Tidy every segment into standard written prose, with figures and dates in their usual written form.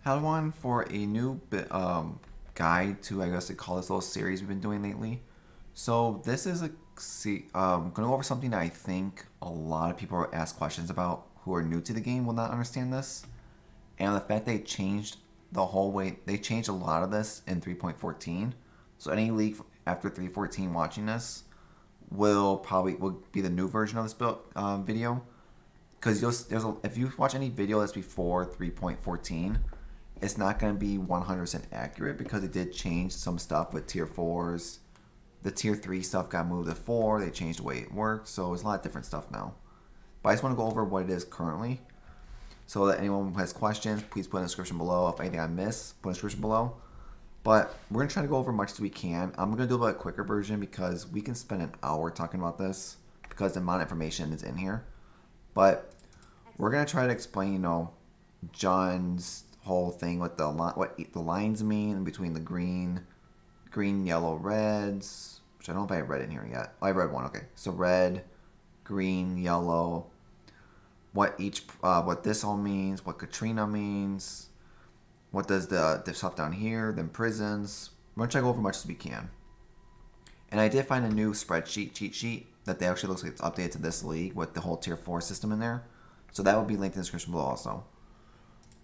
Had one for a new guide to, I guess they call this little series we've been doing lately. So this is gonna go over something that I think a lot of people ask questions about who are new to the game will not understand this, and the fact they changed the whole way they changed a lot of this in 3.14. So any league after 3.14 watching this will be the new version of this video, because if you watch any video that's before 3.14, it's not going to be 100% accurate because it did change some stuff with tier 4s. The tier 3 stuff got moved to 4. They changed the way it works. So it's a lot of different stuff now. But I just want to go over what it is currently. So that anyone who has questions, please put in the description below. If anything I missed, put in the description below. But we're going to try to go over as much as we can. I'm going to do a bit quicker version because we can spend an hour talking about this because the amount of information is in here. But we're going to try to explain, John's whole thing with what the lines mean between the green, yellow, reds, which I don't know if I have red in here yet. Oh, I read one. Okay, so red, green, yellow. What this all means, what Katrina means, what does the stuff down here, then prisons. We're gonna try to go over as much as we can. And I did find a new spreadsheet cheat sheet that they actually looks like it's updated to this league with the whole tier 4 system in there. So that will be linked in the description below also.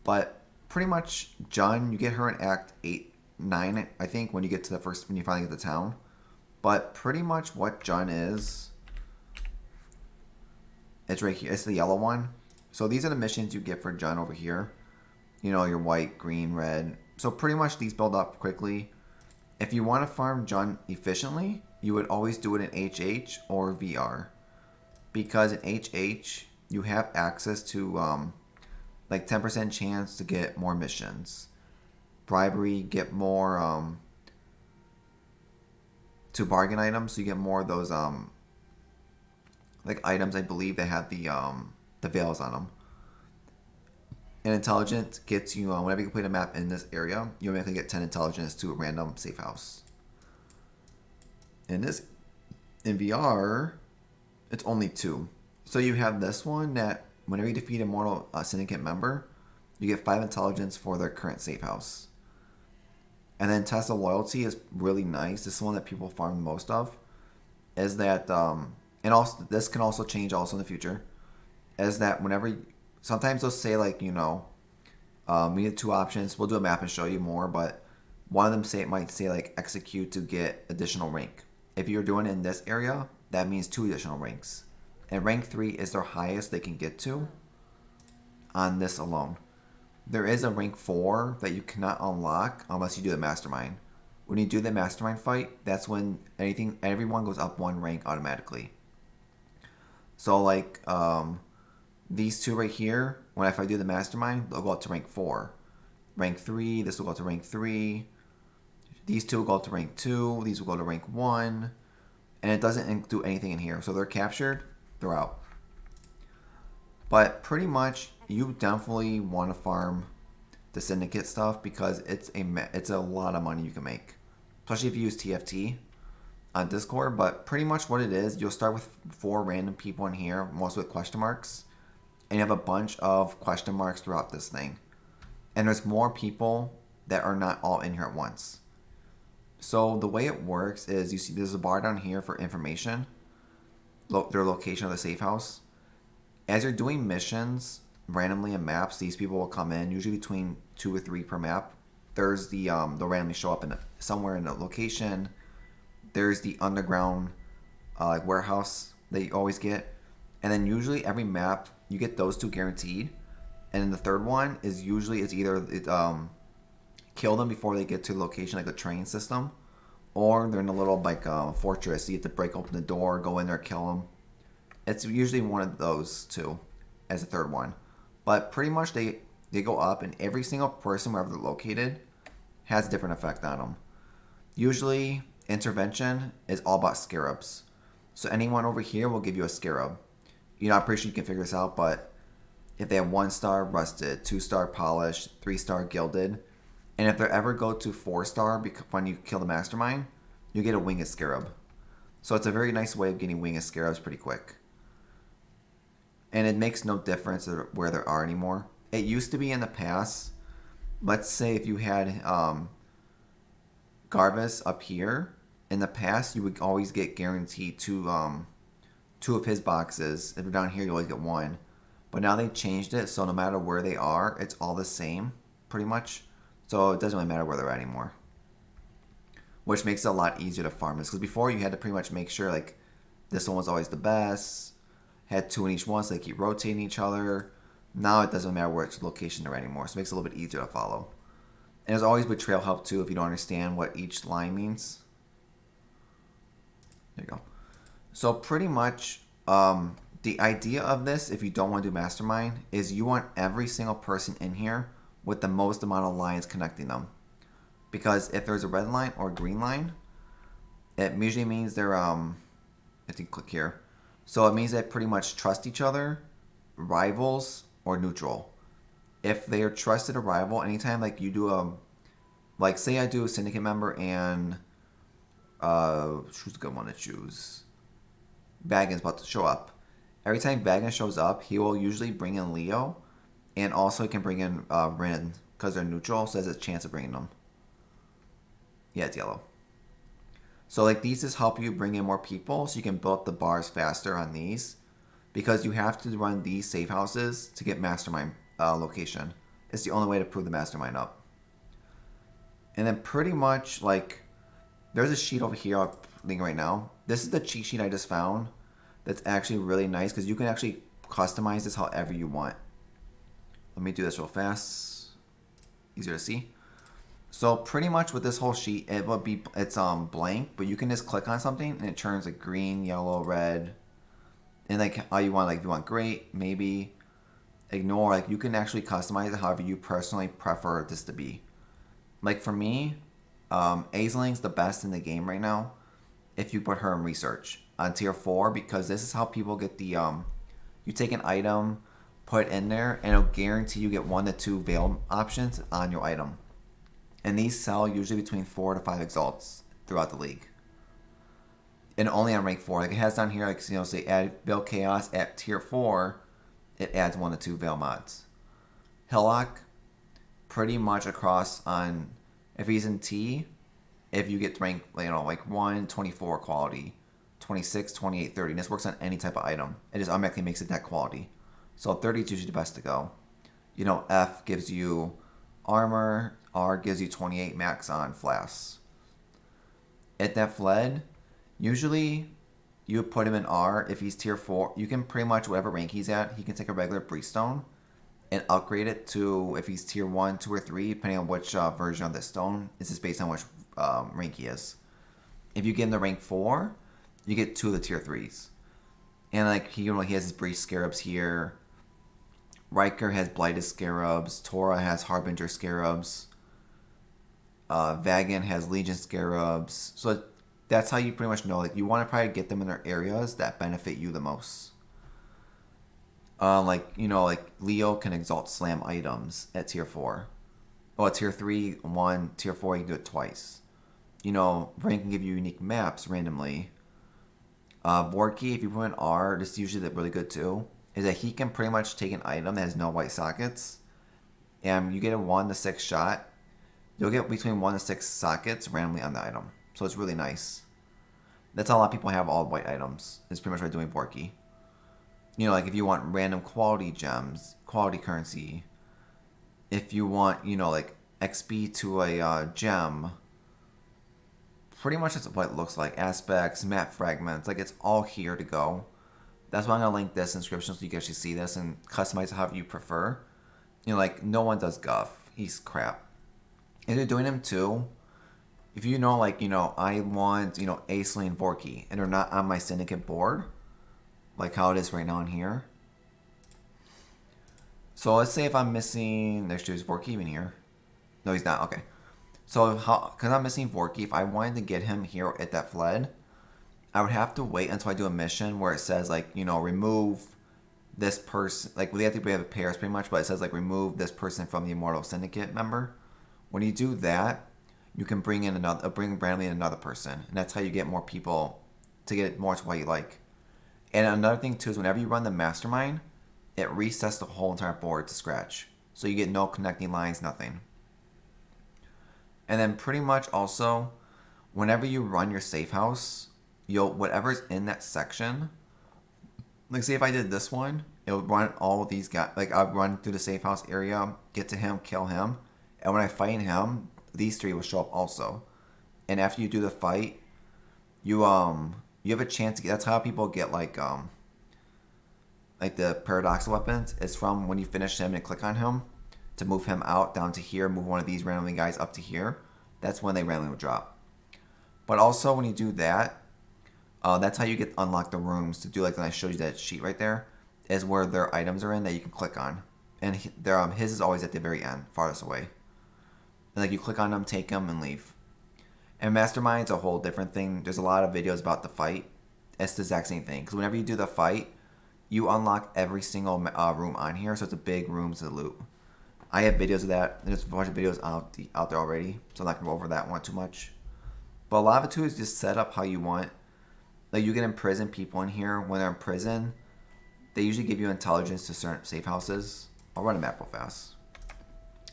But pretty much, John, you get her in Act 8, 9, I think, when you finally get to town. But pretty much what John is, it's right here. It's the yellow one. So these are the missions you get for John over here. Your white, green, red. So pretty much these build up quickly. If you want to farm John efficiently, you would always do it in HH or VR. Because in HH, you have access to like 10% chance to get more missions. Bribery, get more to bargain items, so you get more of those like items. I believe they have the veils on them. And intelligence gets you whenever you complete a map in this area, you automatically get 10 intelligence to a random safe house. In VR, it's only 2. So you have this one that whenever you defeat a mortal syndicate member, you get 5 intelligence for their current safe house. And then test of loyalty is really nice. This is one that people farm the most of. Is that and also this can also change also in the future. Is that sometimes they'll say like we have 2 options. We'll do a map and show you more, but one of them might say like execute to get additional rank. If you're doing it in this area, that means 2 additional ranks. And rank 3 is their highest they can get to on this alone. There is a rank 4 that you cannot unlock unless you do the mastermind. When you do the mastermind fight, that's when everyone goes up 1 rank automatically. So like these 2 right here, if I do the mastermind, they'll go up to rank 4. Rank 3, this will go to rank 3. These 2 will go up to rank 2. These will go to rank 1. And it doesn't do anything in here. So they're captured, they're out. But pretty much, you definitely want to farm the syndicate stuff because it's a lot of money you can make, especially if you use TFT on Discord. But pretty much what it is, you'll start with 4 random people in here, most with question marks, and you have a bunch of question marks throughout this thing. And there's more people that are not all in here at once. So the way it works is you see there's a bar down here for information, their location of the safe house. As you're doing missions randomly in maps, these people will come in, usually between 2 or 3 per map. There's they'll randomly show up somewhere in the location. There's the underground like warehouse that you always get. And then usually every map, you get those 2 guaranteed. And then the third one is either kill them before they get to the location, like the train system, or they're in a little like fortress. So you have to break open the door, go in there, kill them. It's usually one of those 2 as a third one. But pretty much they go up, and every single person, wherever they're located, has a different effect on them. Usually, intervention is all about scarabs. So anyone over here will give you a scarab. I'm pretty sure you can figure this out, but if they have 1 star rusted, 2 star polished, 3 star gilded, and if they ever go to 4 star when you kill the mastermind, you get a winged scarab. So it's a very nice way of getting winged scarabs pretty quick. And it makes no difference where there are anymore. It used to be in the past let's say if you had Garvis up here, in the past you would always get guaranteed two of his boxes. If you're down here, you always get one. But now they changed it, so no matter where they are, it's all the same, pretty much. So it doesn't really matter where they're at anymore. Which makes it a lot easier to farm this. Because before you had to pretty much make sure, like, this one was always the best. Had two in each one, so they keep rotating each other. Now it doesn't matter which location they're at anymore, so it makes it a little bit easier to follow. And there's always betrayal help too if you don't understand what each line means. There you go. So pretty much, the idea of this, if you don't want to do mastermind, is you want every single person in here with the most amount of lines connecting them. Because if there's a red line or a green line, it usually means they're I think click here. So it means they pretty much trust each other, rivals, or neutral. If they are trusted or rival, anytime like you do like say I do a syndicate member and who's a good one to choose? Vagan's about to show up. Every time Vagan shows up, he will usually bring in Leo, and also he can bring in Rin because they're neutral, so there's a chance of bringing them. Yeah, it's yellow. So like these just help you bring in more people, so you can build up the bars faster on these, because you have to run these safe houses to get mastermind location. It's the only way to prove the mastermind up. And then pretty much like there's a sheet over here I'm linking right now. This is the cheat sheet I just found. That's actually really nice because you can actually customize this however you want. Let me do this real fast. Easier to see. So pretty much with this whole sheet, it's blank, but you can just click on something and it turns like green, yellow, red, and like all you want. Like if you want great, maybe, ignore. Like you can actually customize it however you personally prefer this to be. Like for me, Aisling's the best in the game right now. If you put her in research on tier 4, because this is how people get the you take an item, put it in there, and it'll guarantee you get 1 to 2 veil options on your item. And these sell usually between 4 to 5 exalts throughout the league. And only on rank 4. Like it has down here, like say add Veil Chaos at tier 4, it adds 1 to 2 veil mods. Hillock, pretty much across on, if he's in T, if you get rank, like 1, 24 quality, 26, 28, 30. And this works on any type of item. It just automatically makes it that quality. So 30 is usually the best to go. F gives you armor. R gives you 28 max on flasks. At that fled, usually you put him in R. If he's tier 4, you can pretty much whatever rank he's at, he can take a regular Breastone and upgrade it to, if he's tier 1, 2, or 3, depending on which version of the stone. It's just based on which rank he is. If you get him to rank 4, you get 2 of the tier 3s. And like he has his Breach Scarabs here. Riker has Blighted Scarabs. Tora has Harbinger Scarabs. Vagan has Legion Scarabs. So that's how you pretty much know. Like you want to probably get them in their areas that benefit you the most. Like Leo can exalt slam items at tier 4. Oh, at tier 3, 1, tier 4 you can do it twice. Brain can give you unique maps randomly. Borky, if you put in R, this is usually really good too, is that he can pretty much take an item that has no white sockets, and you get a 1 to 6 shot. You'll get between 1 to 6 sockets randomly on the item. So it's really nice. That's how a lot of people have all white items. It's pretty much what doing Borky. Like if you want random quality gems, quality currency. If you want, like XP to a gem. Pretty much that's what it looks like. Aspects, map fragments. Like it's all here to go. That's why I'm going to link this in the description so you can actually see this and customize it however you prefer. Like no one does Guff. He's crap. If you're doing him too, if I want, Aisling and Borky, and they're not on my syndicate board, like how it is right now in here. So let's say if I'm missing, there's Borky even here. No, he's not. Okay. So because I'm missing Borky, if I wanted to get him here at that fled, I would have to wait until I do a mission where it says remove this person. Like they have to be able to pairs pretty much, but it says remove this person from the Immortal Syndicate member. When you do that, you can bring randomly in another person, and that's how you get more people to get it more to what you like. And another thing too is whenever you run the mastermind, it resets the whole entire board to scratch, so you get no connecting lines, nothing. And then pretty much also, whenever you run your safe house, you'll whatever's in that section. Like say if I did this one, it would run all these guys. Like I'd run through the safe house area, get to him, kill him, and when I fight him, these three will show up also. And after you do the fight, you have a chance to get. That's how people get like the paradoxical weapons. It's from when you finish him and click on him to move him out down to here, move one of these randomly guys up to here. That's when they randomly will drop. But also when you do that, that's how you get unlock the rooms to do like when I showed you that sheet right there, is where their items are in that you can click on. And his is always at the very end, farthest away. And like you click on them, take them, and leave. And Mastermind's a whole different thing. There's a lot of videos about the fight. It's the exact same thing. Because whenever you do the fight, you unlock every single room on here. So it's a big room to loot. I have videos of that. There's a bunch of videos out there already. So I'm not going to go over that one too much. But a lot of it too is just set up how you want. Like you can imprison people in here. When they're in prison, they usually give you intelligence to certain safe houses. I'll run a map real fast.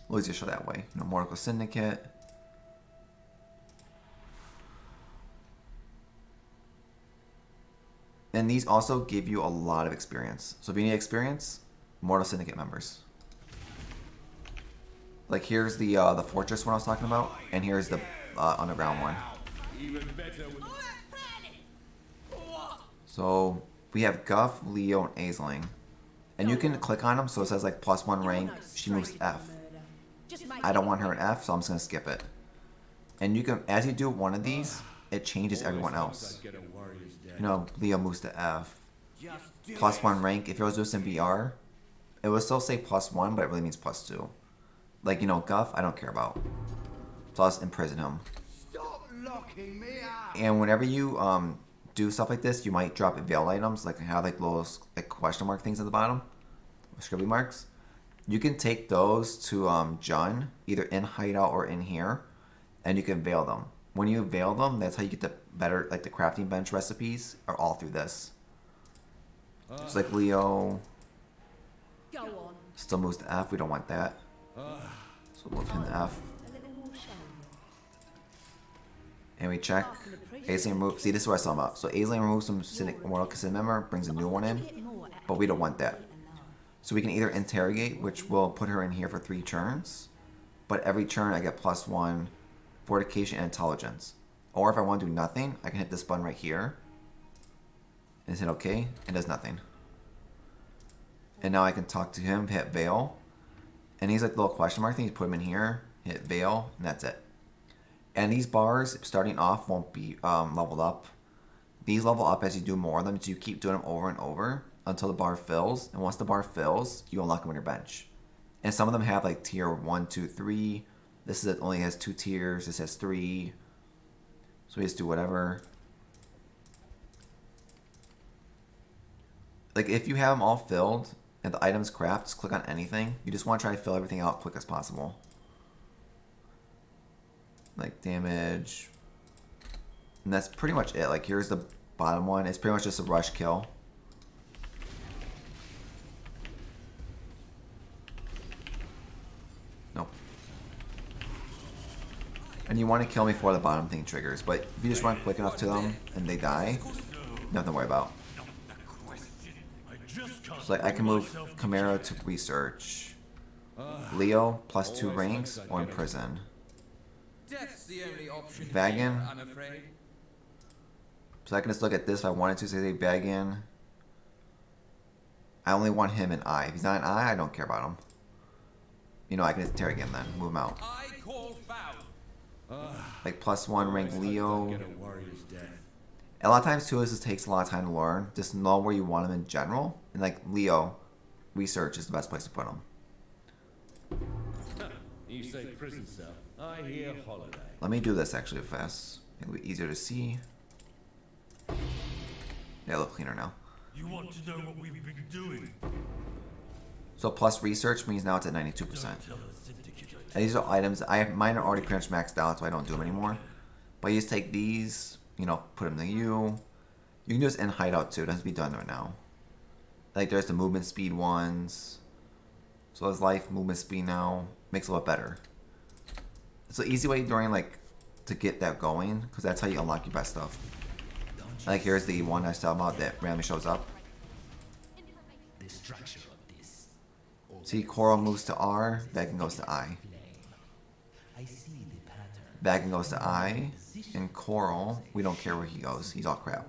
We'll just show that way. You know, Mortal Syndicate. And these also give you a lot of experience. So if you need experience, Mortal Syndicate members. Like here's the fortress one I was talking about, and here's the underground one. So we have Guff, Leo, and Aisling. And you can click on them so it says like +1 rank, she moves to F. I don't want her in F, so I'm just going to skip it. And you can, as you do one of these, it changes everyone else. You know, Leo moves to F. +1 rank, if it was just in VR, it would still say +1, but it really means +2. Like, you know, Guff, I don't care about. So I'll just imprison him. And whenever you do stuff like this, you might drop veil items, like have like little like question mark things at the bottom, scribbly marks. You can take those to Jun, either in hideout or in here, and you can veil them. When you veil them, that's how you get the better, like the crafting bench recipes are all through this. It's like Leo still moves to F. We don't want that, so we'll move him to F. And we check. Aisling removes. See, this is what I saw about. So Aisling removes some Mortal Syndicate member, brings a new one in, but we don't want that. So we can either interrogate, which will put her in here for 3 turns, but every turn I get +1 fortification and intelligence. Or if I want to do nothing, I can hit this button right here and hit OK, and does nothing. And now I can talk to him, hit veil, and he's like the little question mark thing. You put him in here, hit veil, and that's it. And these bars, starting off, won't be leveled up. These level up as you do more of them, so you keep doing them over and over until the bar fills. And once the bar fills, you unlock them on your bench. And some of them have like tier 1, 2, 3. This is only has 2 tiers. This has 3. So we just do whatever. Like if you have them all filled and the items craft, just click on anything. You just want to try to fill everything out quick as possible. Like damage, and that's pretty much it. Like here's the bottom one. It's pretty much just a rush kill. Nope. And you want to kill me before the bottom thing triggers, but if you just run quick enough to them and they die, nothing to worry about. So like I can move Chimera to research, Leo +2 ranks, or in prison. Death's the only option. Vagan. I'm afraid. So I can just look at this if I wanted to. Say Vagan. I only want him in I. If he's not in I don't care about him. You know, I can just interrogate him then. Move him out. I call foul. Like +1 rank Leo. A lot of times too, this just takes a lot of time to learn. Just know where you want him in general. And like Leo, research is the best place to put him. You say prison cell. I hear holiday. Let me do this actually fast. It'll be easier to see. Yeah, look cleaner now. You want to know what we've been doing? So plus research means now it's at 92%. And these are items. Mine are already pretty much maxed out, so I don't do them anymore. But you just take these, you know, put them to you. You can do this in hideout too. It doesn't have to be done right now. Like there's the movement speed ones. So there's life, movement speed now. Makes it a lot better. It's an easy way during like to get that going, because that's how you unlock your best stuff. Like here's the one I was talking about that randomly shows up. The structure of this. See, Coral moves to R, Vagan goes to I. I see the pattern. Vagan goes to I, and Coral, we don't care where he goes, he's all crap.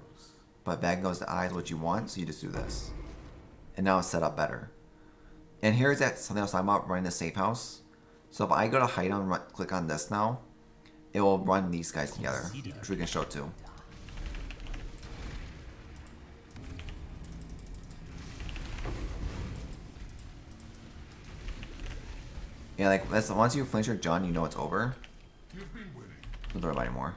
But Vagan goes to I is what you want, so you just do this. And now it's set up better. And here's that something I was talking about running the safe house. So if I go to hide and click on this now, it will run these guys together, which we can show too. Yeah, like once you finish your John, you know it's over. Don't worry about it anymore.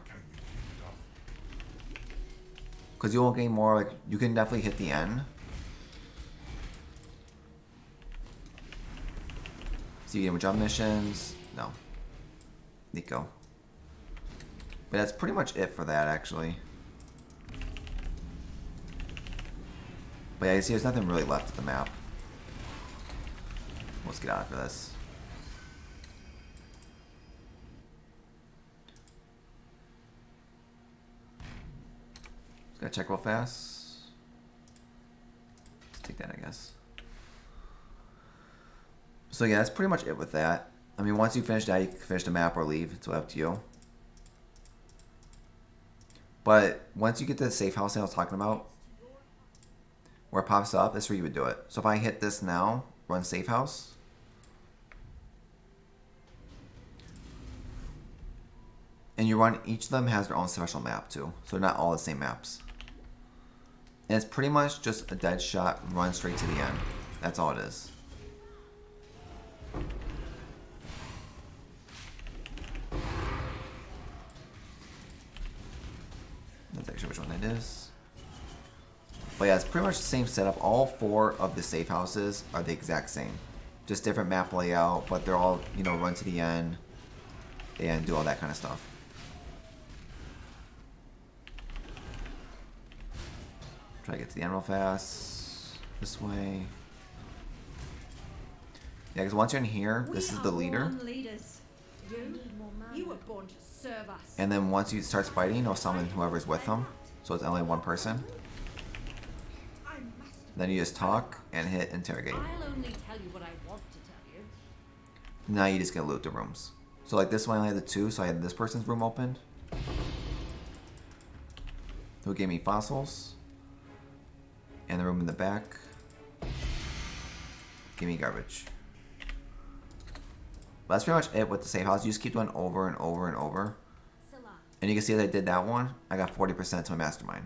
Because you won't gain more, like, you can definitely hit the end. So you get jump missions. No. Nico. But that's pretty much it for that, actually. But yeah, you see there's nothing really left of the map. Let's get out for this. Just gotta check real fast. Let's take that, I guess. So yeah, that's pretty much it with that. I mean, once you finish that, you can finish the map or leave. It's up to you. But once you get to the safe house I was talking about, where it pops up, that's where you would do it. So if I hit this now, run safe house. And you run, each of them has their own special map too. So they're not all the same maps. And it's pretty much just a dead shot, run straight to the end. That's all it is. Not actually which one it is. But yeah, it's pretty much the same setup. All 4 of the safe houses are the exact same. Just different map layout, but they're all, you know, run to the end and do all that kind of stuff. Try to get to the end real fast. This way. Yeah, because once you're in here, this is the leader. You were born to serve us. And then once you start fighting, you'll summon whoever's with them. So it's only one person. Then you just talk and hit interrogate. I'll only tell you what I want to tell you. Now you just get loot the rooms. So like this one I had the 2, so I had this person's room opened. Who gave me fossils. And the room in the back. Give me garbage. But that's pretty much it with the safe house. You just keep doing over and over and over. And you can see that I did that one. I got 40% to my mastermind.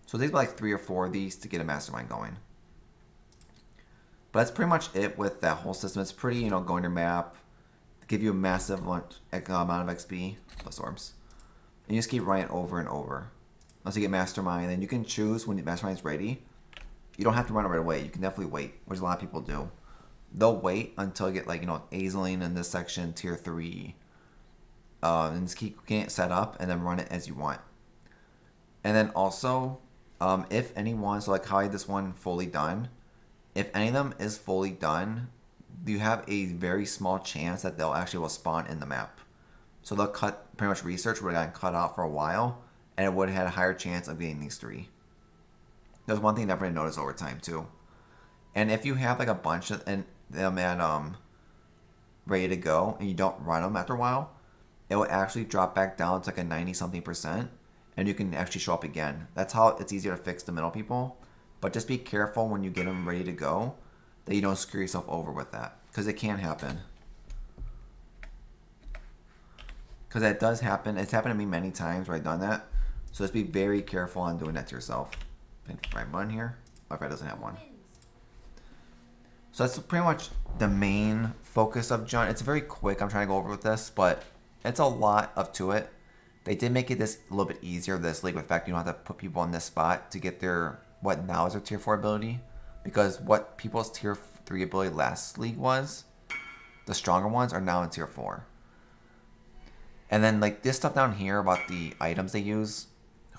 So it takes like 3 or 4 of these to get a mastermind going. But that's pretty much it with that whole system. It's pretty, you know, go on your map. Give you a massive amount of XP plus orbs. And you just keep running over and over. Once you get mastermind, then you can choose when the mastermind is ready. You don't have to run it right away. You can definitely wait, which a lot of people do. They'll wait until you get, like, you know, Azeline in this section, tier 3. And just keep getting it set up and then run it as you want. And then also, if anyone, so like how I had this one fully done, if any of them is fully done, you have a very small chance that they'll actually will spawn in the map. So they'll cut, pretty much research would have gotten cut out for a while, and it would have had a higher chance of getting these 3. There's one thing that I've noticed over time too. And if you have like a bunch of them at ready to go, and you don't run them after a while, it will actually drop back down to like a 90-something%, and you can actually show up again. That's how it's easier to fix the middle people. But just be careful when you get them ready to go that you don't screw yourself over with that, because it can happen. Because that does happen. It's happened to me many times where I've done that. So just be very careful on doing that to yourself. And right one here. Or if I doesn't have one. So that's pretty much the main focus of John. It's very quick. I'm trying to go over with this, but it's a lot to it. They did make it this a little bit easier, this league, with the fact you don't have to put people in this spot to get their, what now is their tier 4 ability. Because what people's tier 3 ability last league was, the stronger ones are now in tier 4. And then like this stuff down here about the items they use,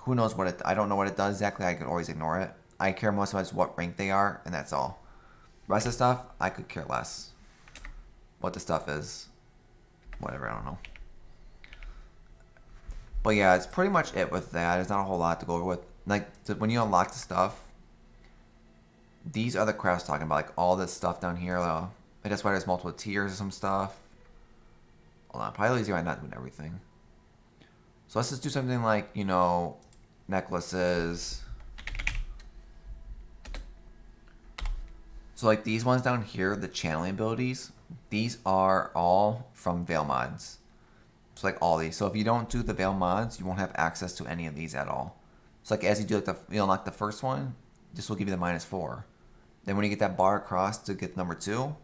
who knows what it, I don't know what it does exactly. I could always ignore it. I care most about what rank they are, and that's all. The rest of the stuff, I could care less. What the stuff is, whatever, I don't know. But yeah, it's pretty much it with that. There's not a whole lot to go over with. Like, when you unlock the stuff, these are the crafts talking about. Like, all this stuff down here. That's why there's multiple tiers of some stuff. Hold on, probably easier by not doing everything. So let's just do something like, you know, necklaces. So like these ones down here, the channeling abilities, these are all from Veil mods. So like all these. So if you don't do the Veil mods, you won't have access to any of these at all. So like as you do like you unlock the first one, this will give you the -4. Then when you get that bar across to get number 2,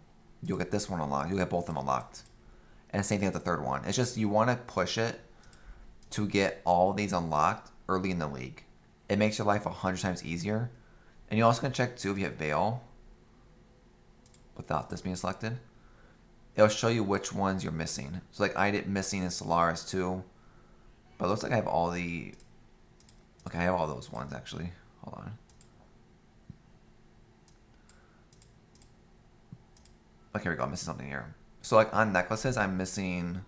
you'll get this one unlocked. You'll get both of them unlocked. And the same thing with the third one. It's just you want to push it to get all these unlocked early in the league. It makes your life 100 times easier. And you also can check too if you have Veil without this being selected. It'll show you which ones you're missing. So like I did missing in Solaris too. But it looks like I have all the... Okay, I have all those ones actually. Hold on. Okay, here we go. I'm missing something here. So like on necklaces, I'm missing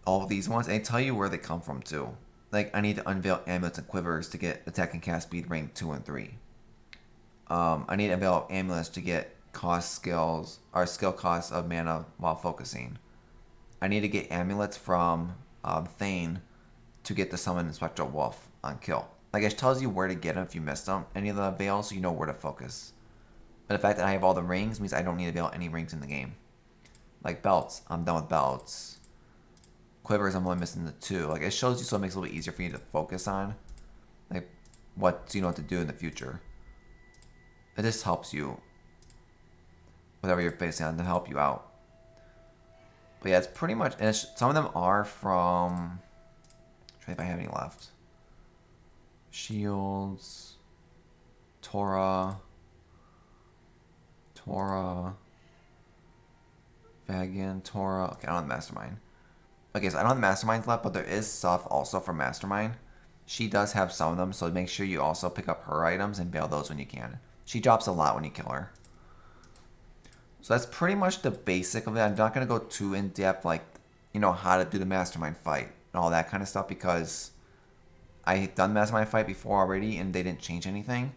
all of these ones. And they tell you where they come from too. Like I need to unveil amulets and quivers to get attack and cast speed rank 2 and 3. I need to unveil amulets to get skill costs of mana while focusing. I need to get amulets from Thane to get the summon Spectral Wolf on kill. Like it tells you where to get them if you missed them, any of the veils, so you know where to focus. But the fact that I have all the rings means I don't need to veil any rings in the game. Like belts, I'm done with belts. Quivers, I'm only missing the 2. Like it shows you, so it makes it a little bit easier for you to focus on, like what you know what to do in the future. It just helps you, whatever you're facing on, to help you out. But yeah, it's pretty much, and some of them are from, I'm trying if I have any left. Shields, Torah, Vagan, Torah. Okay, I don't have the Mastermind. Okay, so I don't have the Masterminds left, but there is stuff also from Mastermind. She does have some of them, so make sure you also pick up her items and bail those when you can. She drops a lot when you kill her. So that's pretty much the basic of it. I'm not going to go too in depth, like, you know, how to do the Mastermind fight and all that kind of stuff, because I've done Mastermind fight before already and they didn't change anything.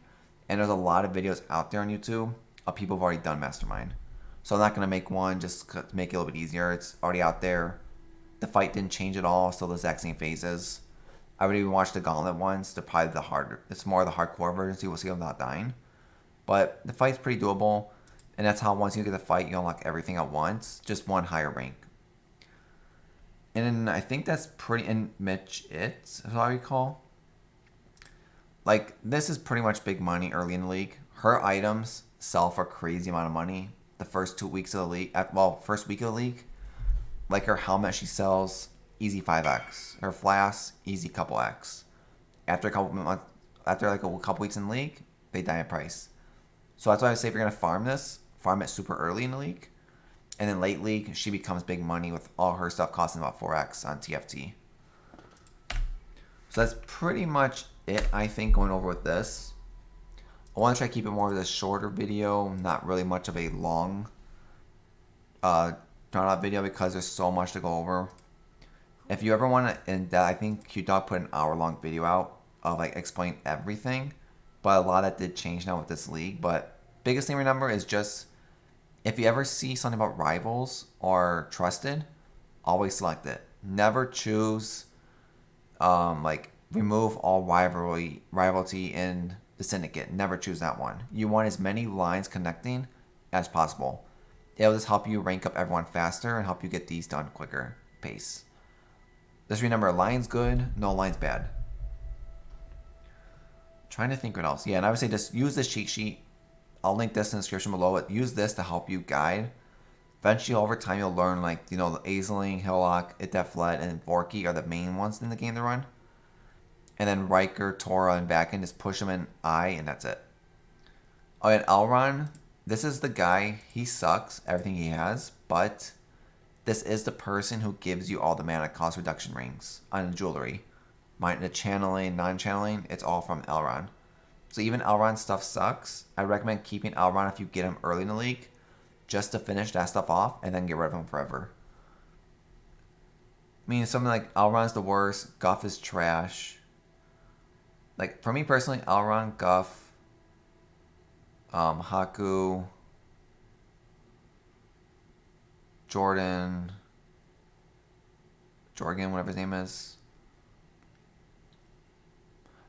And there's a lot of videos out there on YouTube of people who've already done Mastermind. So I'm not going to make one just to make it a little bit easier. It's already out there. The fight didn't change at all. Still the exact same phases. I would even watch the Gauntlet ones. They're probably the harder. It's more the hardcore version, so you will see them without dying. But the fight's pretty doable. And that's how once you get the fight, you unlock everything at once. Just one higher rank. And then I think that's pretty... And Mitch, it's... As I recall. Like, this is pretty much big money early in the league. Her items sell for a crazy amount of money. The first 2 weeks of the league... Well, first week of the league. Like her helmet, she sells easy 5x. Her flask, easy couple x. After a couple months, after like a couple weeks in the league, they die in price. So that's why I say if you're gonna farm this, farm it super early in the league, and then late league, she becomes big money with all her stuff costing about 4x on TFT. So that's pretty much it, I think, going over with this. I want to try to keep it more of a shorter video, not really much of a long drawn out video because there's so much to go over. If you ever want to, and I think Q-Dog put an hour-long video out of like explain everything, but a lot of that did change now with this league. But biggest thing to remember is just if you ever see something about rivals or trusted, always select it. Never choose like remove all rivalry in the syndicate. Never choose that one. You want as many lines connecting as possible. It'll just help you rank up everyone faster and help you get these done quicker pace. Just remember, line's good, no line's bad. Trying to think what else. Yeah, and I would say just use this cheat sheet. I'll link this in the description below. Use this to help you guide. Eventually, over time, you'll learn like, you know, the Aisling, Hillock, Iteflet, and Vorki are the main ones in the game to run. And then Riker, Torah, and Vakin, just push them in I, and that's it. Oh, and Elrond. This is the guy, he sucks, everything he has, but this is the person who gives you all the mana cost reduction rings on the jewelry. The channeling, non-channeling, it's all from Elrond. So even Elrond's stuff sucks. I recommend keeping Elrond if you get him early in the league, just to finish that stuff off and then get rid of him forever. mean, something like Elrond's the worst, Guff is trash. Like, for me personally, Elrond, Guff, Haku, Jordan, whatever his name is.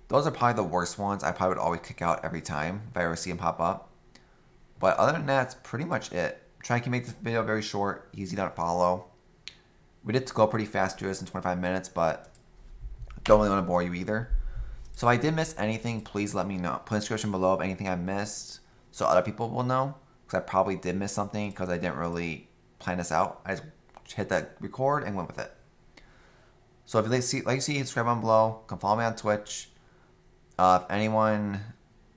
Those are probably the worst ones. I probably would always kick out every time if I ever see him pop up. But other than that, that's pretty much it. Trying to make this video very short, easy to follow. We did go pretty fast through this in 25 minutes, but don't really want to bore you either. So if I did miss anything, please let me know. Put in the description below of anything I missed so other people will know. Because I probably did miss something because I didn't really plan this out. I just hit that record and went with it. So if you like to see, subscribe down below. Come follow me on Twitch. If anyone,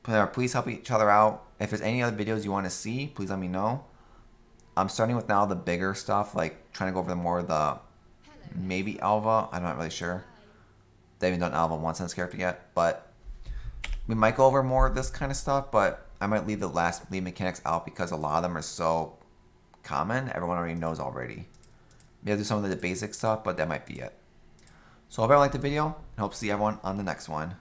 please help each other out. If there's any other videos you want to see, please let me know. I'm starting with now the bigger stuff, like trying to go over more of the maybe Alva. I'm not really sure. They haven't done Alva once in this character yet, but we might go over more of this kind of stuff. But I might leave the last lead mechanics out because a lot of them are so common. Everyone already knows already. Maybe I'll do some of the basic stuff, but that might be it. So I hope everyone liked the video and hope to see everyone on the next one.